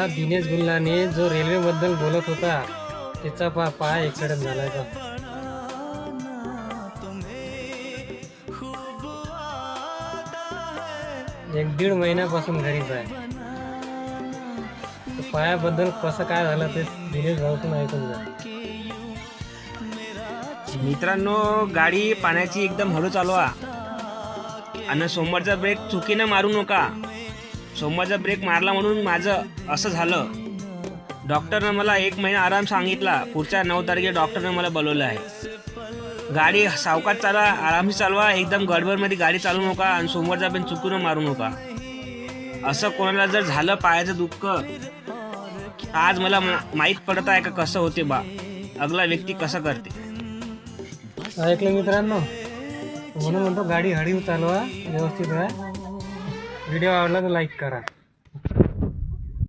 हा दिनेश गुल्लाने जो रेल्वे बद्दल बोलत होता त्याचा पाय एक्सिडेंट झालाय का. एक दीड महिन्यापासून घरीच आहे. पायाबद्दल कसं काय झालं ते दिनेश भाऊतून ऐकून जा. मित्रांनो, गाडी पाण्याची एकदम हळू चालवा आणि सोमवारचा ब्रेक चुकीनं मारू नका. सोमवारचा ब्रेक मारला म्हणून माझं असं झालं. डॉक्टरनं मला 1 महिना आराम सांगितला. पुढच्या 9 तारखेला डॉक्टरनं मला बोलवलं आहे. गाडी सावकाश चालवा, आरामशी चालवा. एकदम गडबडमध्ये गाडी चालवू नका आणि सोमवारचा ब्रेक चुकीनं मारू नका. असं कोणाला जर झालं पायाचं दुःख, आज मला माहीत पडत आहे का कसं होते बा, अगला व्यक्ती कसं करते. ऐकलं मित्रांनो, म्हणून म्हणतो गाडी हळू चालवा, व्यवस्थित राहा. व्हिडिओ आवडला तर लाईक करा.